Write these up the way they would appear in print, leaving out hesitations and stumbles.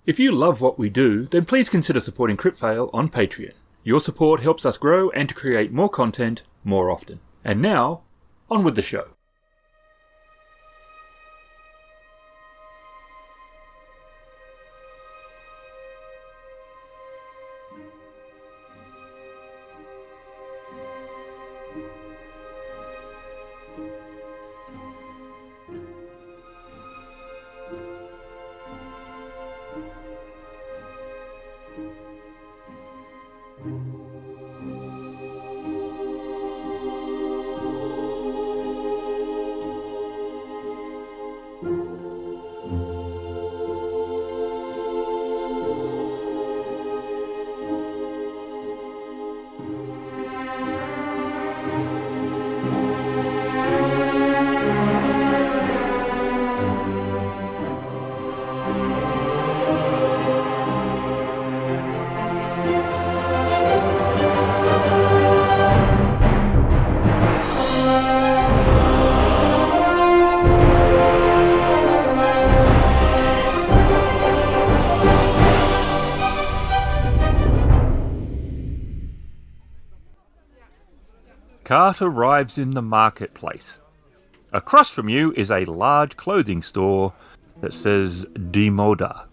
If you love what we do, then please consider supporting CryptFail on Patreon. Your support helps us grow and to create more content more often. And now, on with the show. Cart arrives in the marketplace. Across from you is a large clothing store that says Demoda.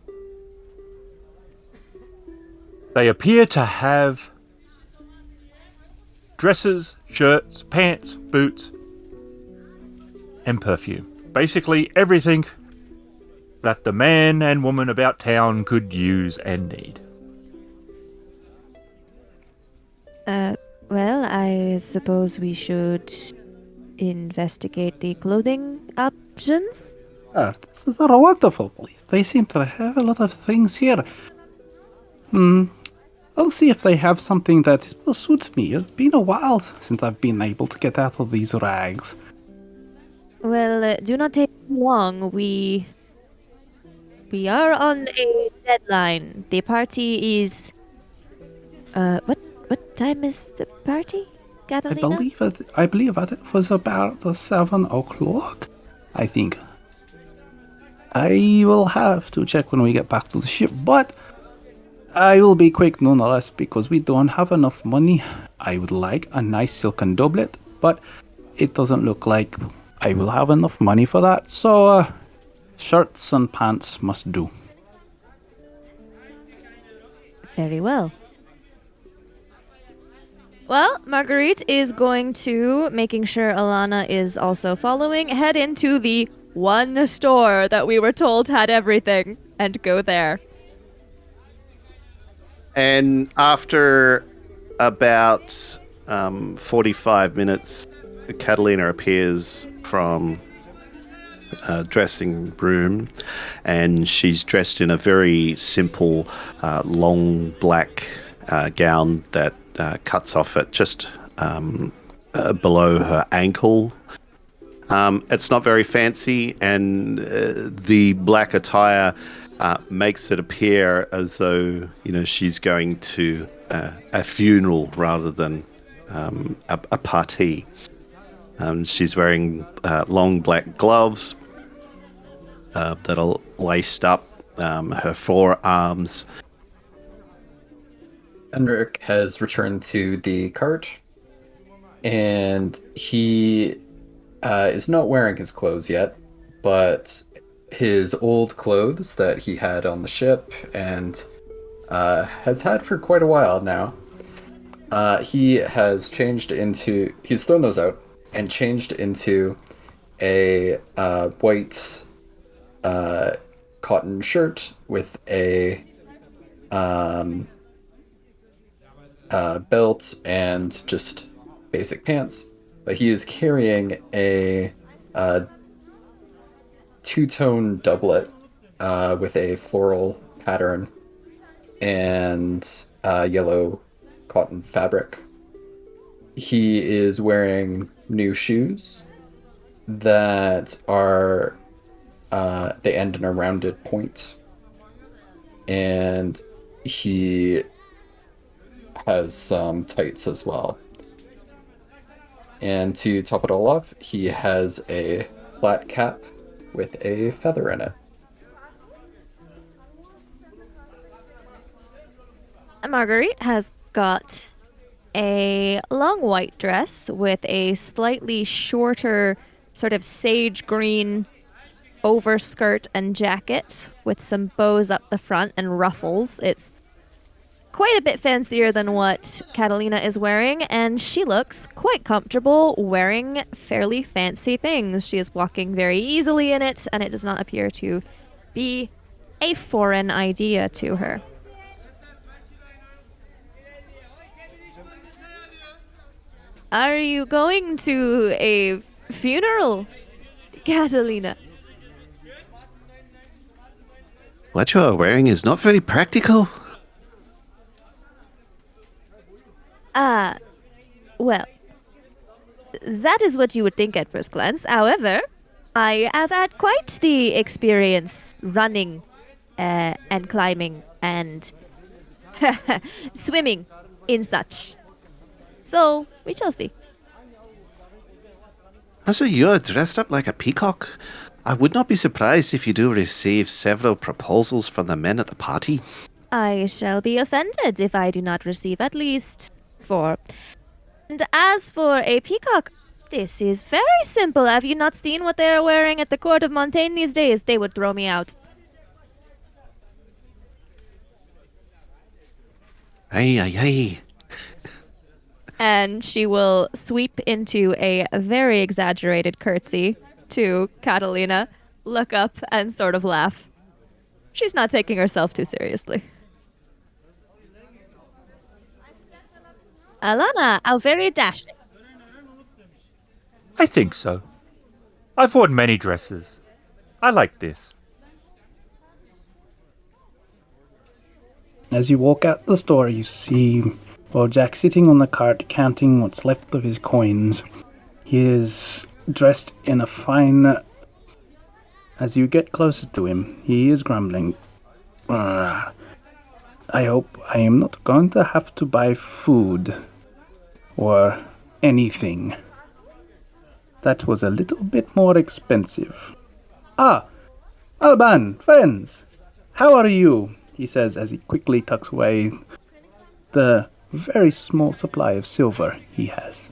They appear to have dresses, shirts, pants, boots, and perfume. Basically everything that the man and woman about town could use and need. Well, I suppose we should investigate the clothing options. This is a wonderful place. They seem to have a lot of things here. I'll see if they have something that will suit me. It's been a while since I've been able to get out of these rags. Well, do not take long. We are on a deadline. The party is... What time is the party, Catalina? I believe that it was about 7 o'clock, I think. I will have to check when we get back to the ship, but I will be quick nonetheless because we don't have enough money. I would like a nice silken doublet, but it doesn't look like I will have enough money for that, so shirts and pants must do. Very well. Well, Marguerite is going to, making sure Alana is also following, head into the one store that we were told had everything, and go there. And after about 45 minutes, Catalina appears from a dressing room, and she's dressed in a very simple, long black gown that cuts off at just below her ankle. It's not very fancy, and the black attire makes it appear as though, she's going to a funeral rather than a party. She's wearing long black gloves that are laced up her forearms. Fenric has returned to the cart, and he is not wearing his clothes yet, but his old clothes that he had on the ship and has had for quite a while now, he's thrown those out and changed into a white cotton shirt with a belt and just basic pants. But he is carrying a two-tone doublet with a floral pattern and yellow cotton fabric. He is wearing new shoes that are they end in a rounded point, and he has some tights as well. And to top it all off, he has a flat cap with a feather in it. Marguerite has got a long white dress with a slightly shorter, sort of sage green overskirt and jacket with some bows up the front and ruffles. It's quite a bit fancier than what Catalina is wearing, and she looks quite comfortable wearing fairly fancy things. She is walking very easily in it, and it does not appear to be a foreign idea to her. Are you going to a funeral, Catalina? What you are wearing is not very practical. Well, that is what you would think at first glance. However, I have had quite the experience running and climbing and swimming in such. So, we shall see. So you are dressed up like a peacock. I would not be surprised if you do receive several proposals from the men at the party. I shall be offended if I do not receive at least 4. And as for a peacock, this is very simple. Have you not seen what they are wearing at the court of Montaigne these days? They would throw me out. Aye, aye, aye. And she will sweep into a very exaggerated curtsy to Catalina, look up, and sort of laugh. She's not taking herself too seriously. Alana, how very dashing. I think so. I've worn many dresses. I like this. As you walk out the store, you see Wojack sitting on the cart counting what's left of his coins. He is dressed in a fine... As you get closer to him, he is grumbling. I hope I am not going to have to buy food or anything. That was a little bit more expensive. Ah, Alban, friends, how are you? He says as he quickly tucks away the very small supply of silver he has.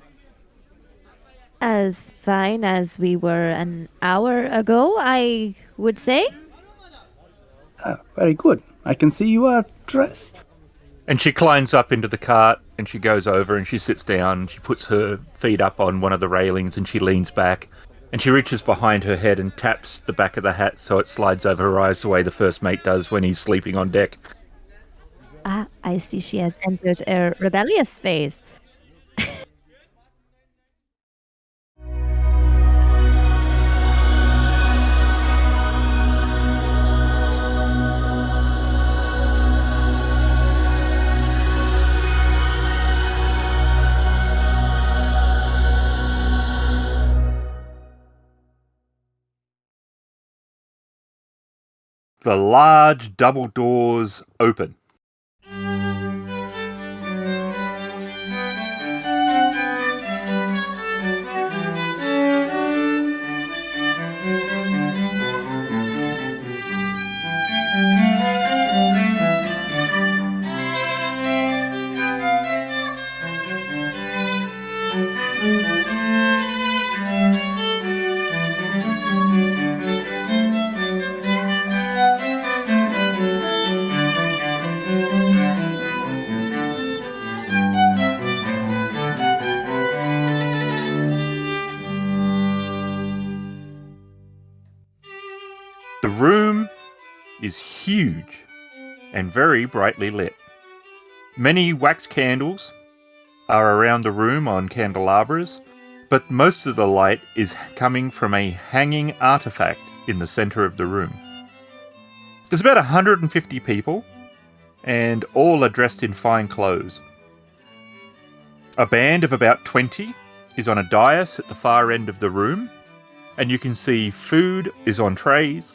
As fine as we were an hour ago, I would say. Ah, very good. I can see you are dressed. And she climbs up into the cart and she goes over and she sits down and she puts her feet up on one of the railings and she leans back and she reaches behind her head and taps the back of the hat so it slides over her eyes the way the first mate does when he's sleeping on deck. Ah, I see she has entered a rebellious phase. The large double doors open. The room is huge and very brightly lit. Many wax candles are around the room on candelabras, but most of the light is coming from a hanging artifact in the center of the room. There's about 150 people, and all are dressed in fine clothes. A band of about 20 is on a dais at the far end of the room, and you can see food is on trays,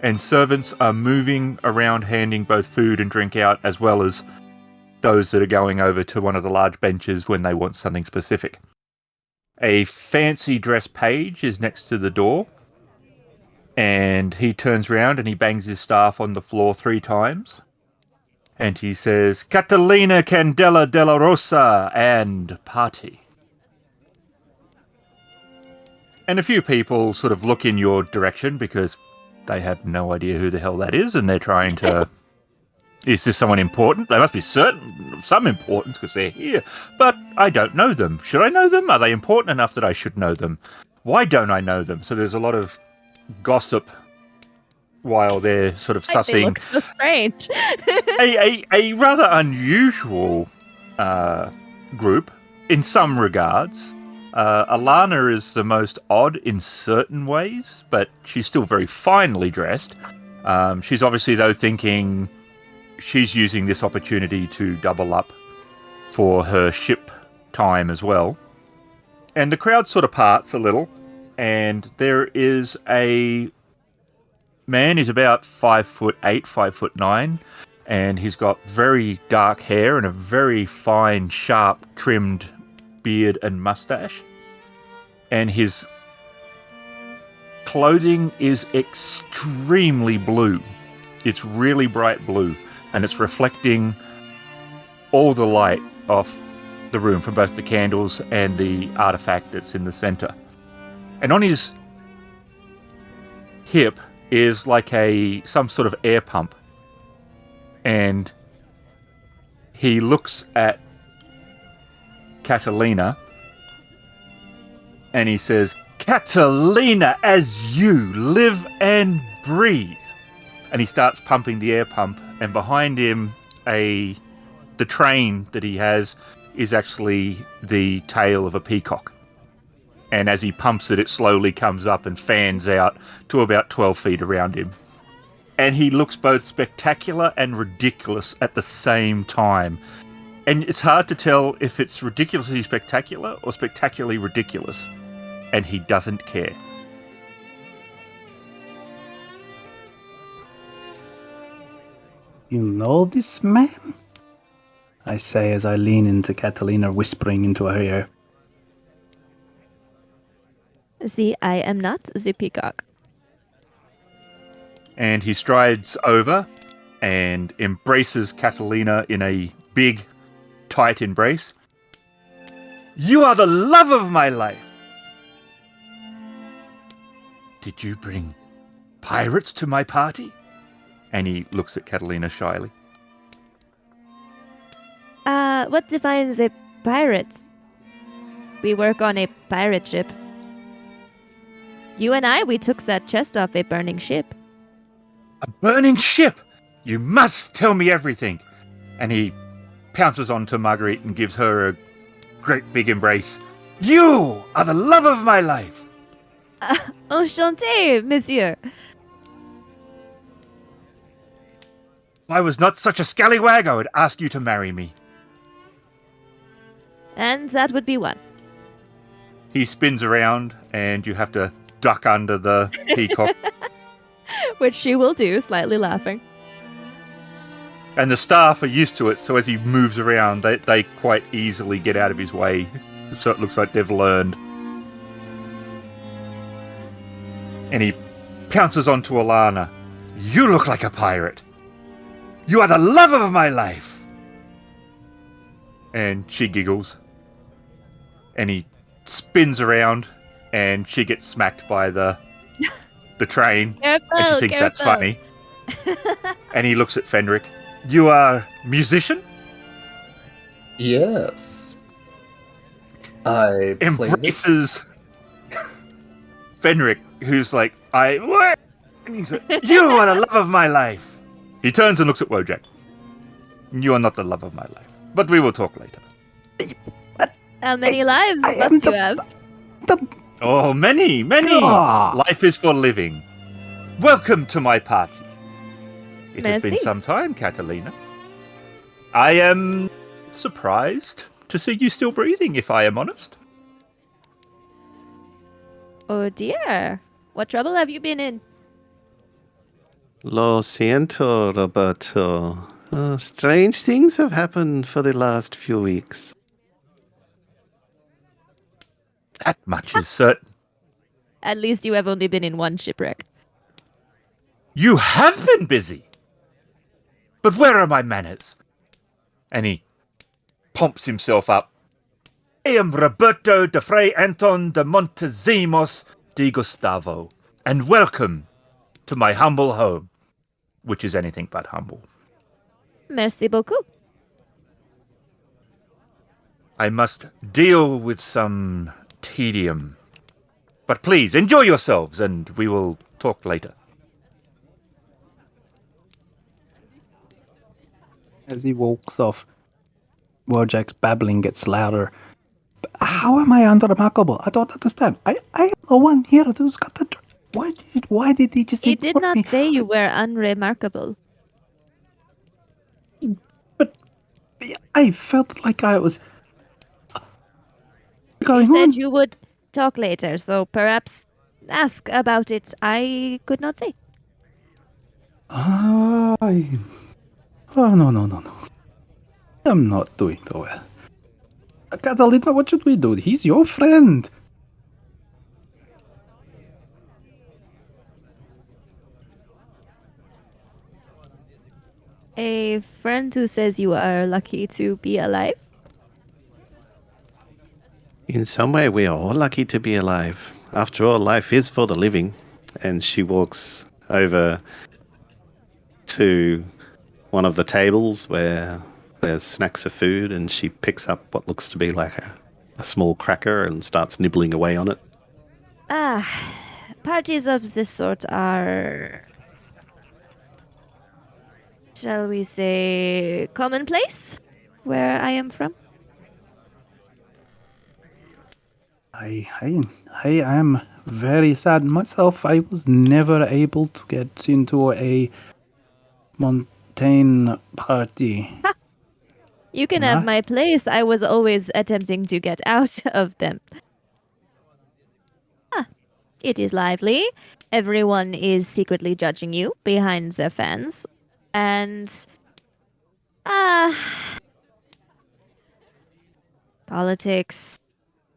and servants are moving around handing both food and drink out, as well as those that are going over to one of the large benches when they want something specific. A fancy dressed page is next to the door, and he turns around and he bangs his staff on the floor 3 times. And he says, Catalina Candela della Rosa and party. And a few people sort of look in your direction because they have no idea who the hell that is, and they're trying to... Is this someone important? They must be certain of some importance because they're here. But I don't know them. Should I know them? Are they important enough that I should know them? Why don't I know them? So there's a lot of gossip while they're sort of Like, they sussing look so strange. a rather unusual group in some regards. Alana is the most odd in certain ways, but she's still very finely dressed. She's obviously, though, thinking she's using this opportunity to double up for her ship time as well. And the crowd sort of parts a little, and there is a man. He's about 5'8", 5'9", and he's got very dark hair and a very fine, sharp, trimmed beard and mustache. And his clothing is extremely blue. It's really bright blue, and it's reflecting all the light off the room from both the candles and the artifact that's in the center. And on his hip is like some sort of air pump. And he looks at Catalina and he says, Catalina, as you live and breathe. And he starts pumping the air pump, and behind him the train that he has is actually the tail of a peacock. And as he pumps it, it slowly comes up and fans out to about 12 feet around him. And he looks both spectacular and ridiculous at the same time. And it's hard to tell if it's ridiculously spectacular or spectacularly ridiculous. And he doesn't care. You know this man? I say as I lean into Catalina, whispering into her ear. See, I am not the peacock. And he strides over and embraces Catalina in a big, tight embrace. You are the love of my life! Did you bring pirates to my party? And he looks at Catalina shyly. What defines a pirate? We work on a pirate ship. You and I, we took that chest off a burning ship. A burning ship! You must tell me everything! And he pounces onto Marguerite and gives her a great big embrace. You are the love of my life! Enchanté, monsieur. If I was not such a scallywag, I would ask you to marry me. And that would be one. He spins around, and you have to duck under the peacock. Which she will do, slightly laughing. And the staff are used to it, so as he moves around, they quite easily get out of his way. So it looks like they've learned. And he pounces onto Alana. You look like a pirate. You are the love of my life. And she giggles. And he spins around, and she gets smacked by the train. Careful, And she thinks that's careful. funny. And he looks at Fenric. You are a musician? Yes. I play this. Embraces Fenric, who's like, what? And he's like, you are the love of my life. He turns and looks at Wojack. You are not the love of my life. But we will talk later. How many lives I am must you the- have? Oh, many, many. Ah. Life is for living. Welcome to my party. It has been Merci. some time, Catalina. I am surprised to see you still breathing, if I am honest. Oh dear. What trouble have you been in? Lo siento, Roberto. Strange things have happened for the last few weeks. That much is certain. At least you have only been in one shipwreck. You have been busy. But where are my manners? And he pumps himself up. I am Roberto de Fray Anton de Montezimos de Gustavo, and welcome to my humble home, which is anything but humble. Merci beaucoup. I must deal with some tedium. But please, enjoy yourselves, and we will talk later. As he walks off, Wojack's babbling gets louder. But how am I unremarkable? I don't understand. I am the one here who's got the... Why did he just He did ignore not me? say you were unremarkable. But I felt like I was... He going said on. you would talk later, so perhaps ask about it. I could not say. Oh, no. I'm not doing so well. Catalina, what should we do? He's your friend. A friend who says you are lucky to be alive? In some way, we are all lucky to be alive. After all, life is for the living. And she walks over to one of the tables where there's snacks of food, and she picks up what looks to be like a small cracker and starts nibbling away on it. Parties of this sort are, shall we say, commonplace where I am from. I am very sad myself. I was never able to get into a mountain party. You can have my place. I was always attempting to get out of them. It is lively. Everyone is secretly judging you behind their fans. And politics,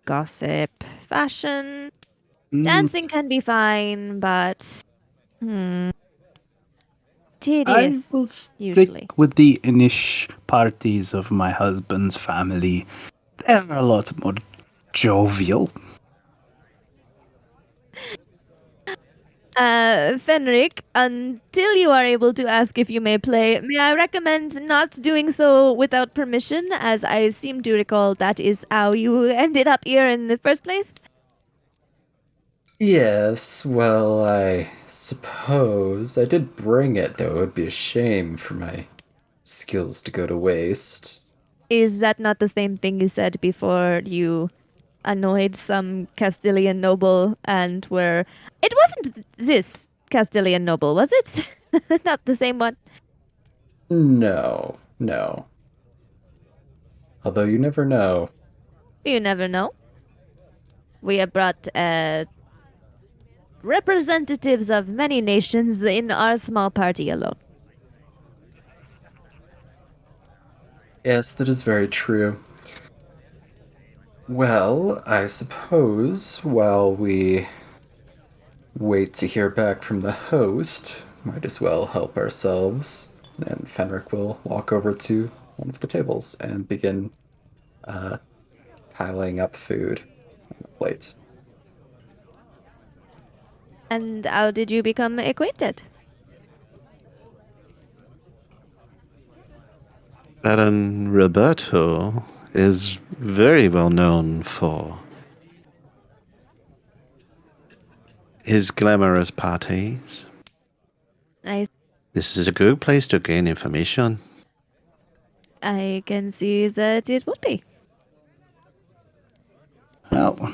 gossip, fashion. Dancing can be fine, but I tedious will stick usually. with the Inish parties of my husband's family. They're a lot more jovial. Fenric, until you are able to ask if you may play, may I recommend not doing so without permission, as I seem to recall that is how you ended up here in the first place? Yes, well, I suppose I did bring it, though it would be a shame for my skills to go to waste. Is that not the same thing you said before you annoyed some Castilian noble and were... It wasn't this Castilian noble, was it? Not the same one. No. Although you never know. You never know. We have brought representatives of many nations in our small party alone. Yes, that is very true. Well, I suppose while we wait to hear back from the host, might as well help ourselves. And Fenric will walk over to one of the tables and begin piling up food on the plate. And how did you become acquainted? Baron Roberto is very well known for his glamorous parties. This is a good place to gain information. I can see that it would be. Well,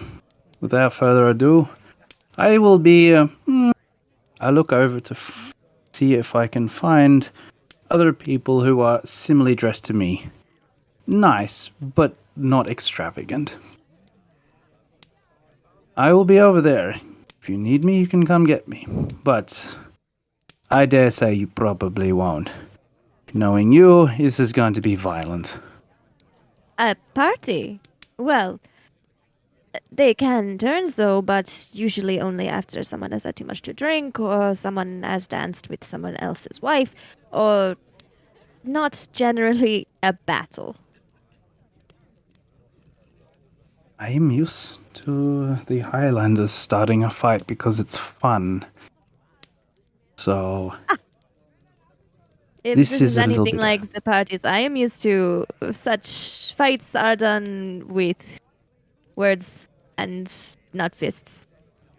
without further ado, I will be... I'll look over to see if I can find other people who are similarly dressed to me. Nice, but not extravagant. I will be over there. If you need me, you can come get me. But I dare say you probably won't. Knowing you, this is going to be violent. A party? Well, they can turn so, but usually only after someone has had too much to drink, or someone has danced with someone else's wife, or not generally a battle. I am used to the Highlanders starting a fight because it's fun. So, If This this is is a little anything bit- like the parties I am used to, such fights are done with words and not fists.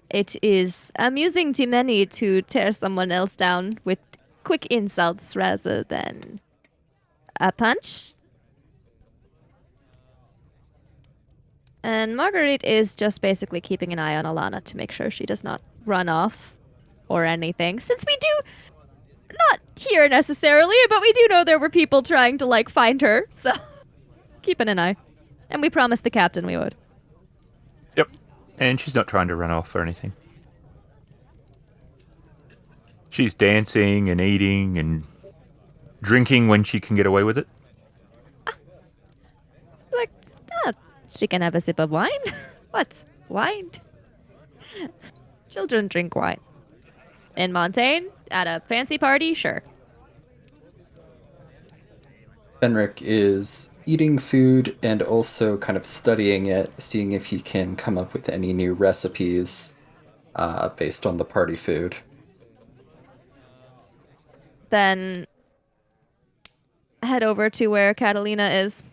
It is amusing to many to tear someone else down with quick insults rather than a punch. And Marguerite is just basically keeping an eye on Alana to make sure she does not run off or anything. Since we do not here necessarily, but we do know there were people trying to like find her, so keeping an eye. And we promised the captain we would. Yep. And she's not trying to run off or anything. She's dancing and eating and drinking when she can get away with it. Like, ah, she can have a sip of wine. What? Wine? Children drink wine. In Montaigne, at a fancy party, sure. Fenric is eating food and also kind of studying it, seeing if he can come up with any new recipes based on the party food. Then head over to where Catalina is.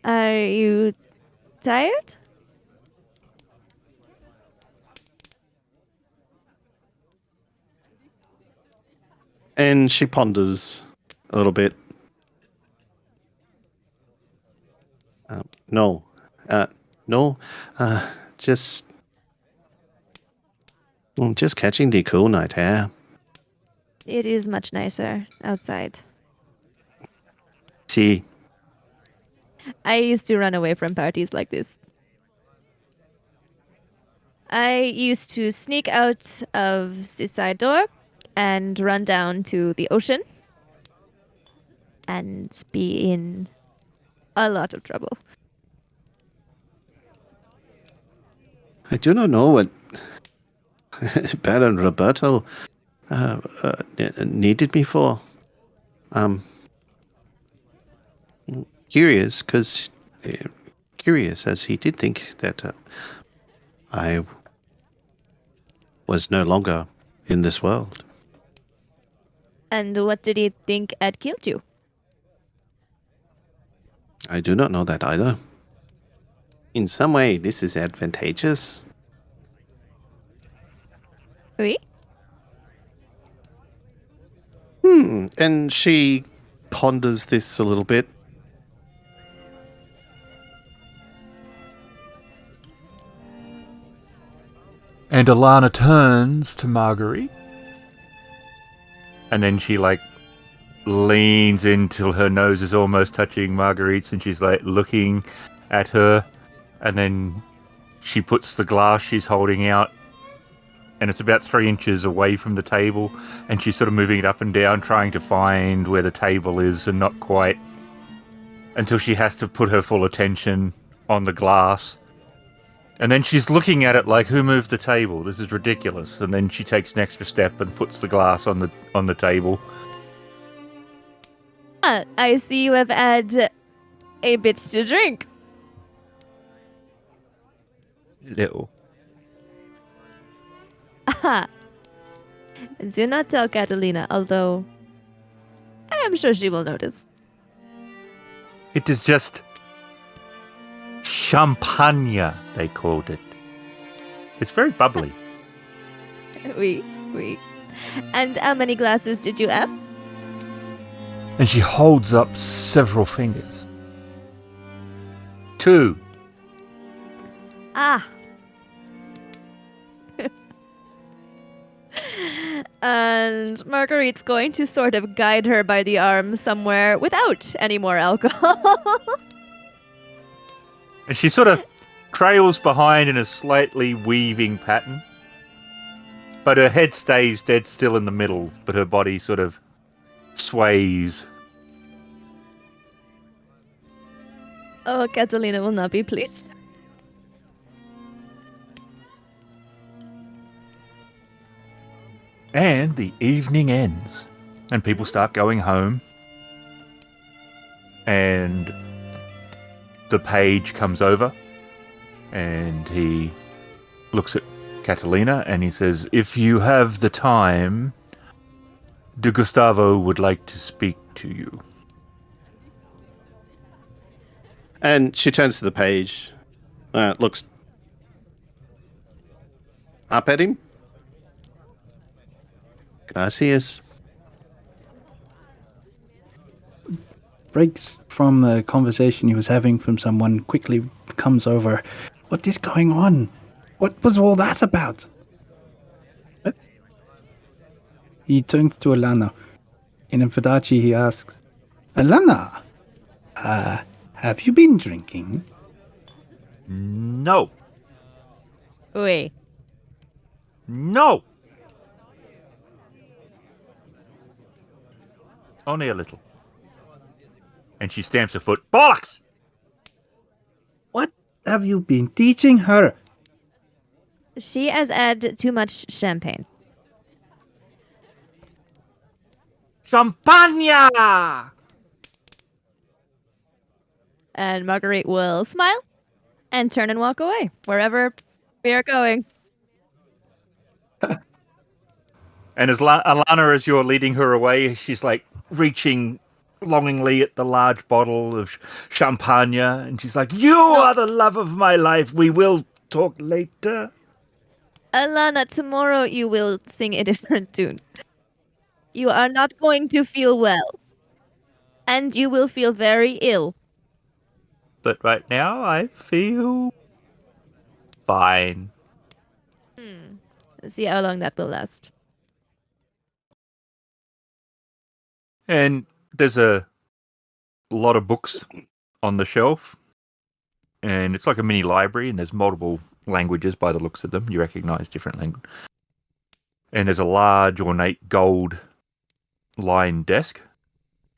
Are you tired? And she ponders a little bit. No. No. Just catching the cool night air. It is much nicer outside. See, I used to run away from parties like this. I used to sneak out of the side door and run down to the ocean and be in a lot of trouble. I do not know what Baron Roberto needed me for. Curious, as he did think that I was no longer in this world. And what did he think had killed you? I do not know that either. In some way, this is advantageous. Oui? And she ponders this a little bit. And Alana turns to Marguerite. And then she, like, leans in till her nose is almost touching Marguerite's, and she's, like, looking at her. And then she puts the glass she's holding out, and it's about 3 inches away from the table, and she's sort of moving it up and down, trying to find where the table is, and not quite, until she has to put her full attention on the glass. And then she's looking at it like, who moved the table? This is ridiculous. And then she takes an extra step and puts the glass on the table. I see you have had a bit to drink. Little. Aha. Do not tell Catalina, although I am sure she will notice. It is just champagne, they called it. It's very bubbly. Oui. And how many glasses did you have? And she holds up several fingers. 2. Ah. And Marguerite's going to sort of guide her by the arm somewhere without any more alcohol. And she sort of trails behind in a slightly weaving pattern. But her head stays dead still in the middle, but her body sort of sways. Oh, Catalina will not be pleased. And the evening ends, and people start going home, and the page comes over, and he looks at Catalina, and he says, "If you have the time, De Gustavo would like to speak to you." And she turns to the page, looks up at him. Gracias. Breaks from the conversation he was having from someone, quickly comes over. What is going on? What was all that about? He turns to Alana. In Fadachi, he asks, Alana, have you been drinking? No. Wait. No. Only a little. And she stamps her foot. Bollocks! What have you been teaching her? She has had too much champagne. Champagne! And Marguerite will smile and turn and walk away wherever we are going. And as Alana, as you're leading her away, she's like reaching longingly at the large bottle of champagne, and she's like, "You are the love of my life. We will talk later." Alana, tomorrow you will sing a different tune. You are not going to feel well. And you will feel very ill. But right now, I feel fine. Let's see how long that will last. And there's a lot of books on the shelf, and it's like a mini library, and there's multiple languages by the looks of them. You recognize different language. And there's a large, ornate, gold-lined desk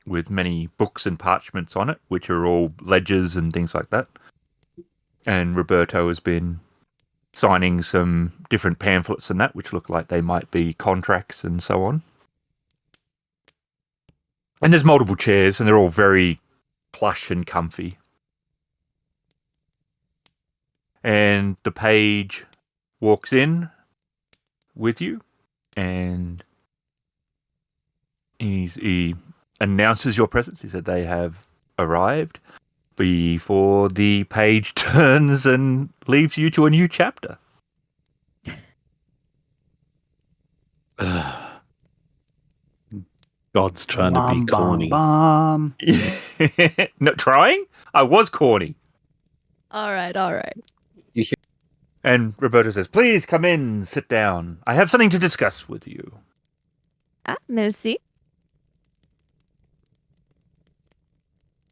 with many books and parchments on it, which are all ledgers and things like that. And Roberto has been signing some different pamphlets and that, which look like they might be contracts and so on. And there's multiple chairs, and they're all very plush and comfy. And the page walks in with you, and he announces your presence. He said they have arrived before the page turns and leaves you to a new chapter. God's trying to be corny. Not trying? I was corny. All right. And Roberto says, "Please come in, sit down. I have something to discuss with you." Merci.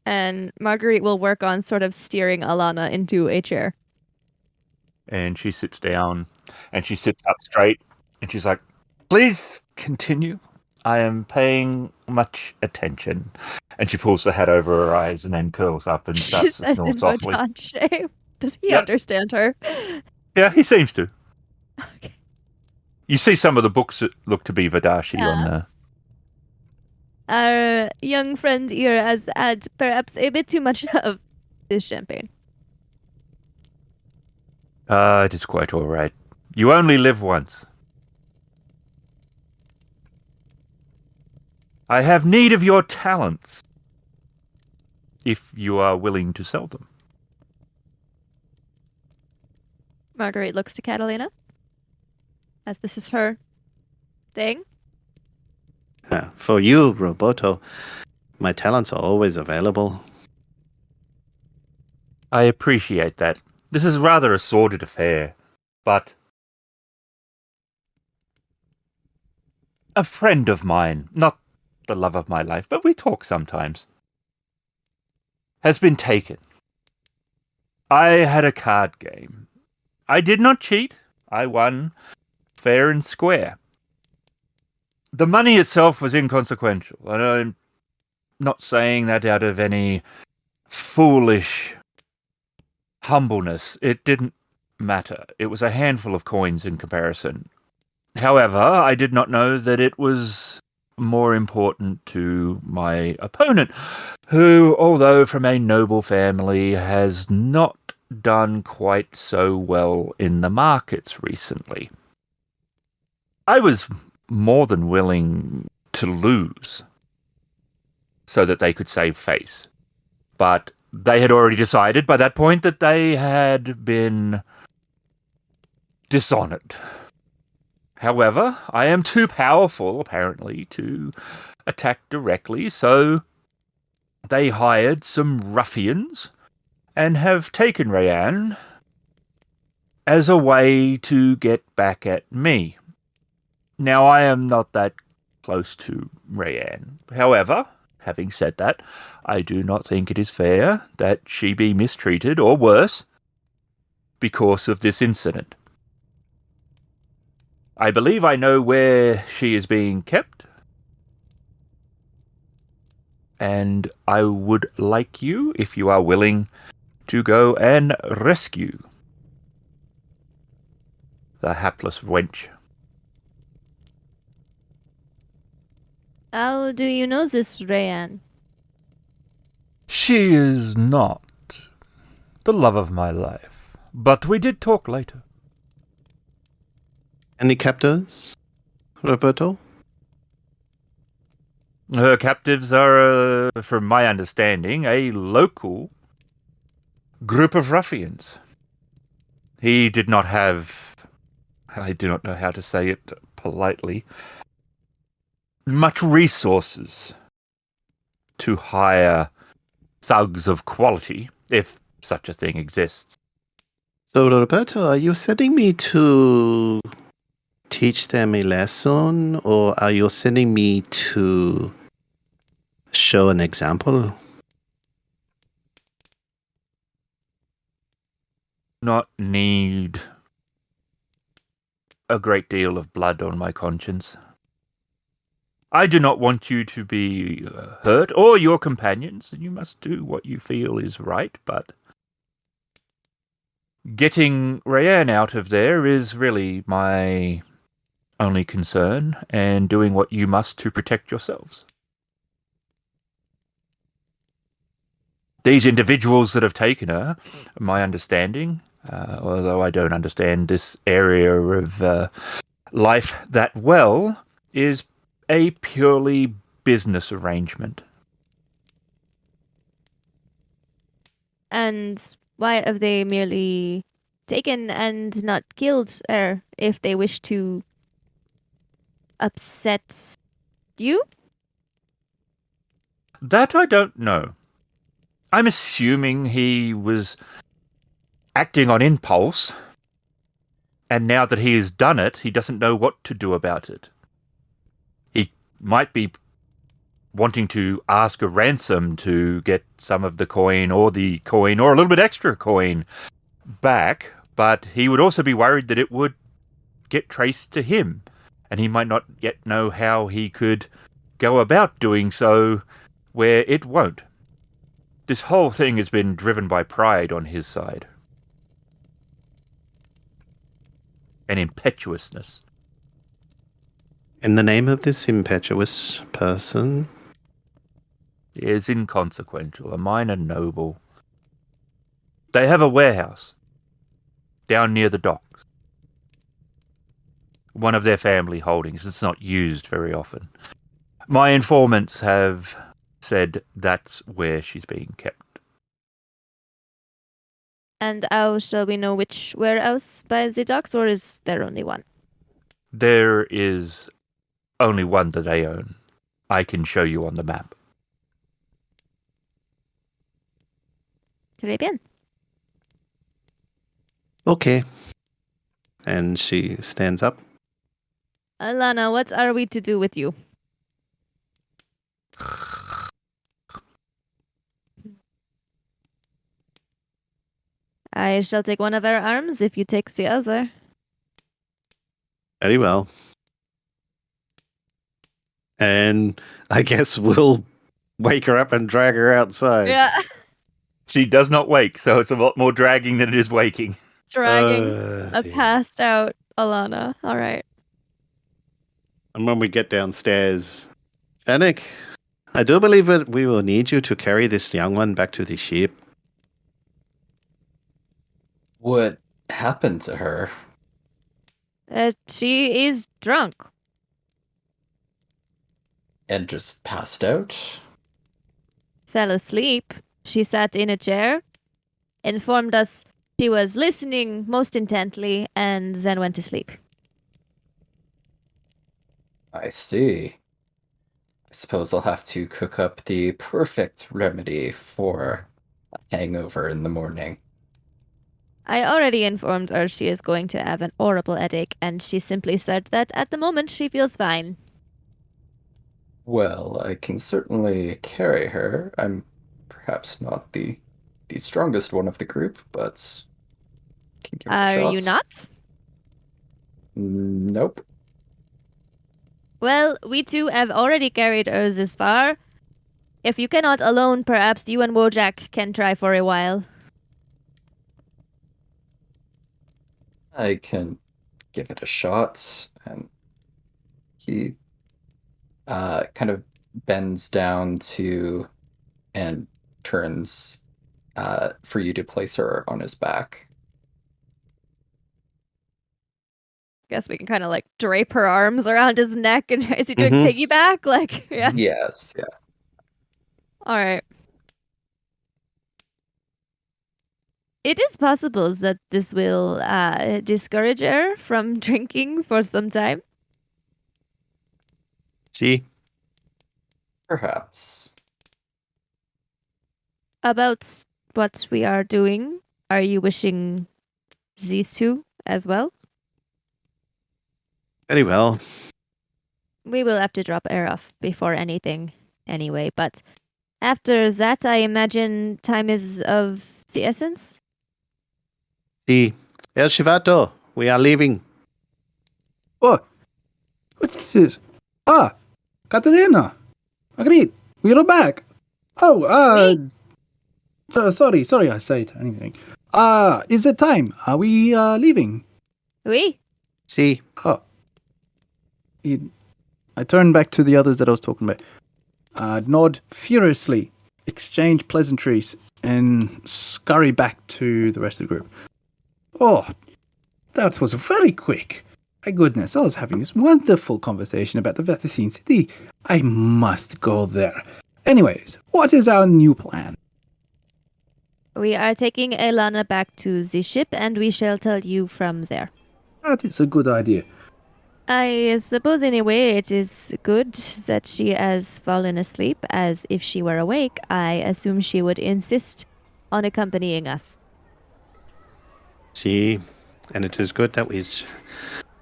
And Marguerite will work on sort of steering Alana into a chair. And she sits down, and she sits up straight, and she's like, "Please continue. I am paying much attention." And she pulls the hat over her eyes and then curls up and She starts to says snore in softly. Wojack. Does he Yep. understand her? Yeah, he seems to. Okay. You see some of the books that look to be Vadashi on there. Our young friend here has had perhaps a bit too much of this champagne. It is quite all right. You only live once. I have need of your talents, if you are willing to sell them. Marguerite looks to Catalina, as this is her thing. For you, Roberto, my talents are always available. I appreciate that. This is rather a sordid affair, but a friend of mine, not the love of my life, but we talk sometimes, has been taken. I had a card game. I did not cheat. I won fair and square. The money itself was inconsequential, and I'm not saying that out of any foolish humbleness. It didn't matter. It was a handful of coins in comparison. However, I did not know that it was more important to my opponent, who, although from a noble family, has not done quite so well in the markets recently. I was more than willing to lose so that they could save face. But they had already decided by that point that they had been dishonored. However, I am too powerful, apparently, to attack directly, so they hired some ruffians and have taken Rayanne as a way to get back at me. Now, I am not that close to Rayanne. However, having said that, I do not think it is fair that she be mistreated, or worse, because of this incident. I believe I know where she is being kept, and I would like you, if you are willing, to go and rescue the hapless wench. How do you know this, Rayanne? She is not the love of my life, but we did talk later. Any captors, Roberto? Her captives are, from my understanding, a local group of ruffians. He did not have, I do not know how to say it politely, much resources to hire thugs of quality, if such a thing exists. So, Roberto, are you sending me to teach them a lesson, or are you sending me to show an example? Not need a great deal of blood on my conscience. I do not want you to be hurt, or your companions. You must do what you feel is right, but getting Rayanne out of there is really my only concern, and doing what you must to protect yourselves. These individuals that have taken her, my understanding, although I don't understand this area of life that well, is a purely business arrangement. And why have they merely taken and not killed her if they wish to upset you? That I don't know. I'm assuming he was acting on impulse, and now that he has done it, he doesn't know what to do about it. He might be wanting to ask a ransom to get some of the coin, or a little bit extra coin back, but he would also be worried that it would get traced to him, and he might not yet know how he could go about doing so where it won't. This whole thing has been driven by pride on his side. And impetuousness. In the name of this impetuous person? Is inconsequential, a minor noble. They have a warehouse down near the docks. One of their family holdings. It's not used very often. My informants have said that's where she's being kept. And how shall we know which warehouse by the docks, or is there only one? There is only one that they own. I can show you on the map. Très bien. Okay. And she stands up. Alana, what are we to do with you? I shall take one of our arms if you take the other. Very well. And I guess we'll wake her up and drag her outside. Yeah, She does not wake, so it's a lot more dragging than it is waking. dragging a Dear. passed out Alana. All right. And when we get downstairs, Fenric, I do believe that we will need you to carry this young one back to the ship. What happened to her? She is drunk. And just passed out? Fell asleep. She sat in a chair, informed us she was listening most intently, and then went to sleep. I see. I suppose I'll have to cook up the perfect remedy for a hangover in the morning. I already informed her she is going to have an horrible headache, and she simply said that at the moment she feels fine. Well, I can certainly carry her. I'm perhaps not the strongest one of the group, but can give it a Are shot. you not? Nope. Well, we two have already carried her this far. If you cannot alone, perhaps you and Wojack can try for a while. I can give it a shot. And he kind of bends down to and turns for you to place her on his back. Guess we can kind of like drape her arms around his neck, and is he doing Mhm. piggyback? Like, yeah. Yes, yeah. All right. It is possible that this will discourage her from drinking for some time. See? Perhaps. About what we are doing, are you wishing these two as well? Very well. We will have to drop her off before anything anyway, but after that, I imagine time is of the essence? See? El Shivato, we are leaving. Oh, what is this? Ah, Catalina, Marguerite, we are back. Oh, sorry, I said anything. Is it time? Are we leaving? Oui? See? Oh, I turn back to the others that I was talking about. Nod furiously, exchange pleasantries, and scurry back to the rest of the group. Oh, that was very quick. My goodness, I was having this wonderful conversation about the Vaticine City. I must go there. Anyways, what is our new plan? We are taking Elana back to the ship, and we shall tell you from there. That is a good idea. I suppose, anyway, it is good that she has fallen asleep, as if she were awake, I assume she would insist on accompanying us. See? And it is good that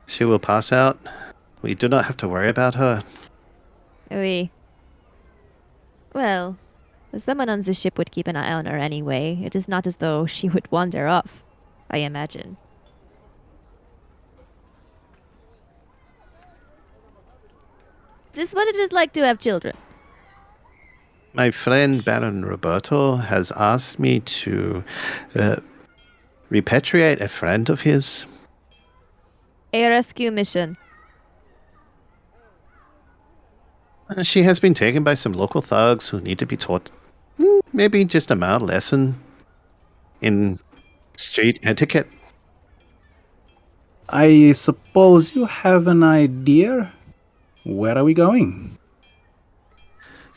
she will pass out. We do not have to worry about her. Oui. Well, someone on the ship would keep an eye on her anyway. It is not as though she would wander off, I imagine. Is this what it is like to have children? My friend Baron Roberto has asked me to repatriate a friend of his. A rescue mission. She has been taken by some local thugs who need to be taught maybe just a mild lesson in street etiquette. I suppose you have an idea? Where are we going?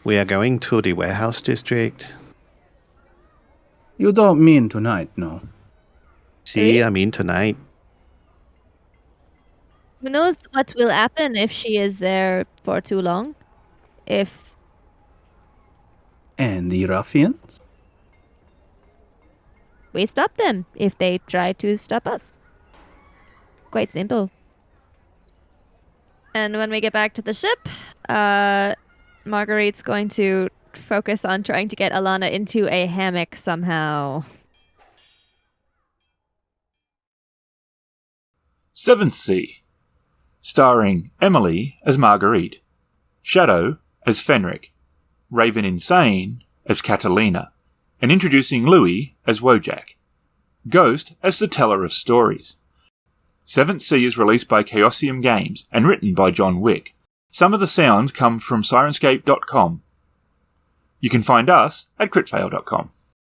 We are going to the warehouse district. You don't mean tonight, no? See, I mean tonight. Who knows what will happen if she is there for too long? If And the ruffians? we stop them, if they try to stop us. Quite simple. And when we get back to the ship, Marguerite's going to focus on trying to get Alana into a hammock somehow. Seventh Sea, starring Emily as Marguerite, Shadow as Fenric, RavenInsane as Catalina, and introducing Louis as Wojack, Ghost as the teller of stories. Seventh Sea is released by Chaosium Games and written by John Wick, Some of the sound comes from Sirenscape.com. You can find us at critfail.com.